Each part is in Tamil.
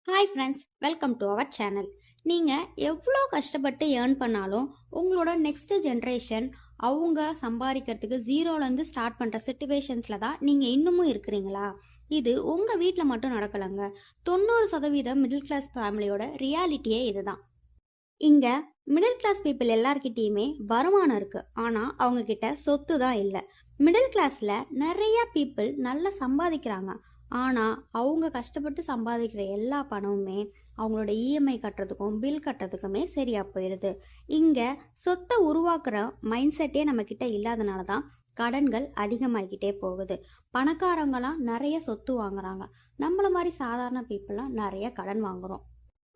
Hi friends, welcome to our channel. நீங்கள் எவ்வளோ கஷ்டப்பட்டு ஏர்ன் பண்ணாலும் உங்களோட நெக்ஸ்ட் ஜென்ரேஷன் அவங்க சம்பாதிக்கிறதுக்கு ஜீரோலேருந்து ஸ்டார்ட் பண்ணுற சிச்சுவேஷன்ஸில் தான் நீங்கள் இன்னமும் இருக்கிறீங்களா? இது உங்கள் வீட்டில் மட்டும் நடக்கலைங்க. 90% மிடில் கிளாஸ் ஃபேமிலியோட ரியாலிட்டியே இதுதான். இங்கே மிடில் கிளாஸ் பீப்புள் எல்லார்கிட்டேயுமே வருமானம் இருக்குது, ஆனால் அவங்கக்கிட்ட சொத்து தான் இல்லை. மிடில் கிளாஸில் நிறைய பீப்புள் நல்லா சம்பாதிக்கிறாங்க, ஆனால் அவங்க கஷ்டப்பட்டு சம்பாதிக்கிற எல்லா பணமுமே அவங்களோட இஎம்ஐ கட்டுறதுக்கும் பில் கட்டுறதுக்குமே சரியாக போயிடுது. இங்கே சொத்தை உருவாக்குற மைண்ட் செட்டே நம்மக்கிட்ட இல்லாதனால தான் கடன்கள் அதிகமாகிக்கிட்டே போகுது. பணக்காரங்களாம் நிறைய சொத்து வாங்குறாங்க, நம்மள மாதிரி சாதாரண பீப்புளெலாம் நிறைய கடன் வாங்குகிறோம்.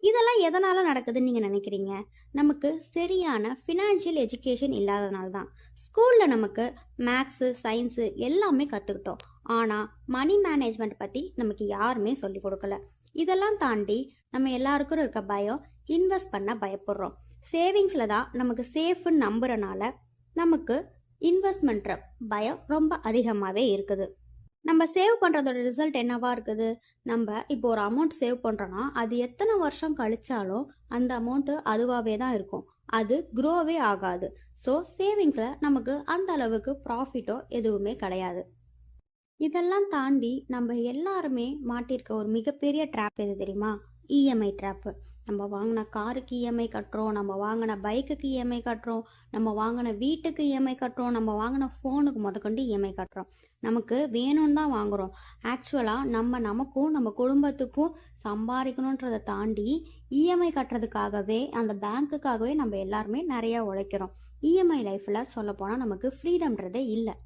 இதெல்லாம் எதனால நடக்குதுன்னு நீங்கள் நினைக்கிறீங்க? நமக்கு சரியான ஃபினான்ஷியல் எஜுகேஷன் இல்லாதனால தான். ஸ்கூலில் நமக்கு மேக்ஸு சயின்ஸு எல்லாமே கற்றுக்கிட்டோம், ஆனால் மணி மேனேஜ்மெண்ட் பற்றி நமக்கு யாருமே சொல்லிக் கொடுக்கல. இதெல்லாம் தாண்டி நம்ம எல்லாருக்கும் இருக்க பயம், இன்வெஸ்ட் பண்ண பயப்படுறோம். சேவிங்ஸில் தான் நமக்கு சேஃப்னு நம்புறனால நமக்கு இன்வெஸ்ட்மெண்ட்ற பயம் ரொம்ப அதிகமாகவே இருக்குது. நம்ம சேவ் பண்ணுறதோட ரிசல்ட் என்னவா இருக்குது? நம்ம இப்போ ஒரு அமௌண்ட் சேவ் பண்ணுறோன்னா அது எத்தனை வருஷம் கழிச்சாலும் அந்த அமௌண்ட்டு அதுவாகவே தான் இருக்கும், அது க்ரோவே ஆகாது. ஸோ சேவிங்ஸில் நமக்கு அந்த அளவுக்கு ப்ராஃபிட்டோ எதுவுமே கிடையாது. இதெல்லாம் தாண்டி நம்ம எல்லாருமே மாட்டியிருக்க ஒரு மிகப்பெரிய ட்ராப் எது தெரியுமா? EMI drop. நம்ம வாங்கின காருக்கு இஎம்ஐ கட்டுறோம், நம்ம வாங்கின பைக்குக்கு இஎம்ஐ கட்டுறோம், நம்ம வாங்கின வீட்டுக்கு இஎம்ஐ கட்டுறோம், நம்ம வாங்கின ஃபோனுக்கு முதற்கொண்டு இஎம்ஐ கட்டுறோம். நமக்கு வேணும்னு தான் வாங்குகிறோம். ஆக்சுவலாக நமக்கும் நம்ம குடும்பத்துக்கும் சம்பாதிக்கணுன்றதை தாண்டி இஎம்ஐ கட்டுறதுக்காகவே, அந்த பேங்க்குக்காகவே நம்ம எல்லாருமே நிறையா உழைக்கிறோம். இஎம்ஐ லைஃப்பில் சொல்லப்போனால் நமக்கு ஃப்ரீடம்ன்றதே இல்லை.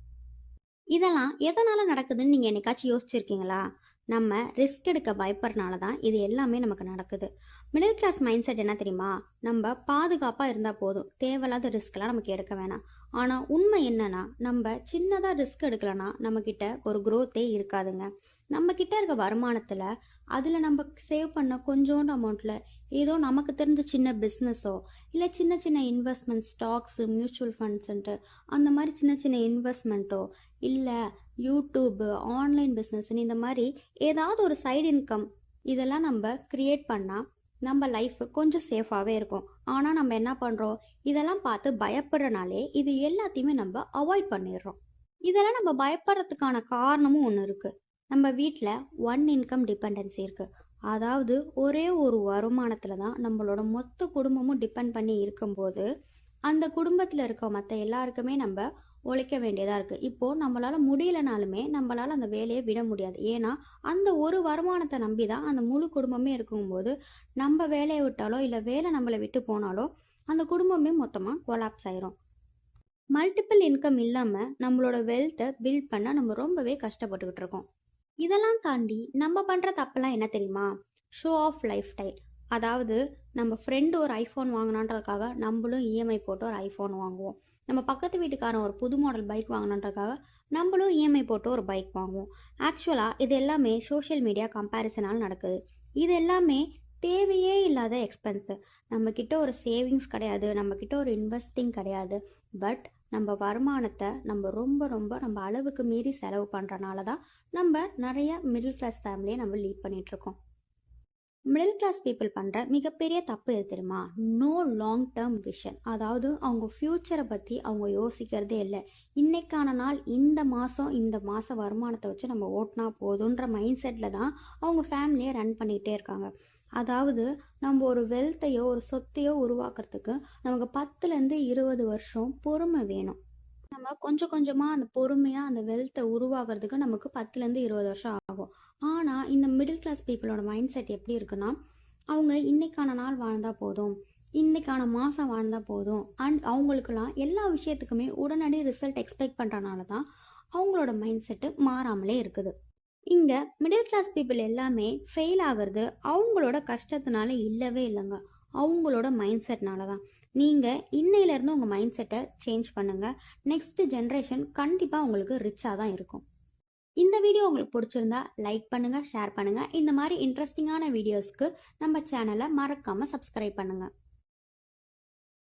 இதெல்லாம் எதனால் நடக்குதுன்னு நீங்கள் என்னைக்காச்சும் யோசிச்சிருக்கீங்களா? நம்ம ரிஸ்க் எடுக்க பயப்படுறனால தான் இது எல்லாமே நமக்கு நடக்குது. மிடில் கிளாஸ் மைண்ட் செட் என்ன தெரியுமா? நம்ம பாதுகாப்பாக இருந்தால் போதும், தேவையில்லாத ரிஸ்க்லாம் நமக்கு எடுக்க வேணாம். ஆனால் உண்மை என்னன்னா, நம்ம சின்னதாக ரிஸ்க் எடுக்கலைன்னா நம்மக்கிட்ட ஒரு க்ரோத்தே இருக்காதுங்க. நம்மக்கிட்ட இருக்க வருமானத்தில் அதில் நம்ம சேவ் பண்ண கொஞ்சோண்டு அமௌண்ட்டில் ஏதோ நமக்கு தெரிஞ்ச சின்ன பிஸ்னஸோ இல்லை சின்ன சின்ன இன்வெஸ்ட்மெண்ட், ஸ்டாக்ஸு, மியூச்சுவல் ஃபண்ட்ஸுன்ட்டு அந்த மாதிரி சின்ன சின்ன இன்வெஸ்ட்மெண்ட்டோ இல்லை யூடியூப்பு, ஆன்லைன் பிஸ்னஸ்ன்னு இந்த மாதிரி ஏதாவது ஒரு சைடு இன்கம் இதெல்லாம் நம்ம க்ரியேட் பண்ணால் நம்ம லைஃப் கொஞ்சம் சேஃபாகவே இருக்கும். ஆனால் நம்ம என்ன பண்ணுறோம்? இதெல்லாம் பார்த்து பயப்படுறனாலே இது எல்லாத்தையுமே நம்ம அவாய்ட் பண்ணிடுறோம். இதெல்லாம் நம்ம பயப்படுறதுக்கான காரணமும் ஒன்று இருக்குது. நம்ம வீட்டில் ஒன் இன்கம் டிபெண்டன்சி இருக்குது. அதாவது ஒரே ஒரு வருமானத்தில் தான் நம்மளோட மொத்த குடும்பமும் டிபெண்ட் பண்ணி இருக்கும்போது அந்த குடும்பத்தில் இருக்க மற்ற எல்லாருக்குமே நம்ம உழைக்க வேண்டியதாக இருக்குது. இப்போது நம்மளால் முடியலனாலுமே நம்மளால் அந்த வேலையை விட முடியாது. ஏன்னா அந்த ஒரு வருமானத்தை நம்பி தான் அந்த முழு குடும்பமே இருக்கும்போது நம்ம வேலையை விட்டாலோ இல்லை வேலை நம்மளை விட்டு போனாலோ அந்த குடும்பமே மொத்தமாக கொலாப்ஸ் ஆயிரும். மல்டிபிள் இன்கம் இல்லாமல் நம்மளோட வெல்த்தை பில்ட் பண்ண நம்ம ரொம்பவே கஷ்டப்பட்டுக்கிட்டு இருக்கோம். இதெல்லாம் தாண்டி நம்ம பண்ணுற தப்பெல்லாம் என்ன தெரியுமா? Show off lifestyle. அதாவது நம்ம ஃப்ரெண்டு ஒரு ஐஃபோன் வாங்கினான்றதுக்காக நம்மளும் இஎம்ஐ போட்டு ஒரு ஐஃபோன் வாங்குவோம். நம்ம பக்கத்து வீட்டுக்காரன் ஒரு புது மாடல் பைக் வாங்கினான்றதுக்காக நம்மளும் இஎம்ஐ போட்டு ஒரு பைக் வாங்குவோம். ஆக்சுவலாக இது எல்லாமே சோஷியல் மீடியா கம்பேரிசனால் நடக்குது. இது எல்லாமே தேவையே இல்லாத எக்ஸ்பென்ஸு. நம்மக்கிட்ட ஒரு சேவிங்ஸ் கிடையாது, நம்மக்கிட்ட ஒரு இன்வெஸ்டிங் கிடையாது. பட் நம்ம வருமானத்தை நம்ம ரொம்ப நம்ம அளவுக்கு மீறி செலவு பண்ணுறனால தான் நம்ம நிறைய மிடில் கிளாஸ் ஃபேமிலியை நம்ம லீட் பண்ணிகிட்ருக்கோம். மிடில் கிளாஸ் பீப்புள் பண்ணுற மிகப்பெரிய தப்பு எது தெரியுமா? No long term vision. அதாவது அவங்க ஃப்யூச்சரை பற்றி அவங்க யோசிக்கிறதே இல்லை. இன்றைக்கான நாள், இந்த மாத வருமானத்தை வச்சு நம்ம ஓட்டினா போதுன்ற மைண்ட் செட்டில் தான் அவங்க ஃபேமிலியை ரன் பண்ணிகிட்டே இருக்காங்க. அதாவது நம்ம ஒரு வெல்த்தையோ ஒரு சொத்தையோ உருவாக்குறதுக்கு நமக்கு 10லேருந்து 20 வருஷம் பொறுமை வேணும். நம்ம கொஞ்சம் கொஞ்சமாக அந்த பொறுமையாக அந்த வெல்த்தை உருவாக்குறதுக்கு நமக்கு 10லேருந்து 20 வருஷம் ஆகும். ஆனால் இந்த மிடில் கிளாஸ் பீப்புளோட மைண்ட் செட் எப்படி இருக்குன்னா, அவங்க இன்றைக்கான நாள் வாழ்ந்தால் போதும், இன்றைக்கான மாதம் வாழ்ந்தால் போதும். அண்ட் அவங்களுக்கெல்லாம் எல்லா விஷயத்துக்குமே உடனடி ரிசல்ட் எக்ஸ்பெக்ட் பண்ணுறனால தான் அவங்களோட மைண்ட் செட்டு மாறாமலே இருக்குது. இங்கே மிடில் கிளாஸ் பீப்புள் எல்லாமே ஃபெயில் ஆகிறது அவங்களோட கஷ்டத்தினால இல்லவே இல்லைங்க, அவங்களோட மைண்ட் செட்னால தான். நீங்கள் இன்னையிலேருந்து உங்கள் மைண்ட் செட்டை சேஞ்ச் பண்ணுங்கள். நெக்ஸ்ட் ஜென்ரேஷன் கண்டிப்பாக உங்களுக்கு ரிச்சாக தான் இருக்கும். இந்த வீடியோ உங்களுக்கு பிடிச்சிருந்தா லைக் பண்ணுங்கள், ஷேர் பண்ணுங்கள். இந்த மாதிரி இன்ட்ரெஸ்டிங்கான வீடியோஸ்க்கு நம்ம சேனலை மறக்காமல் சப்ஸ்கிரைப் பண்ணுங்கள்.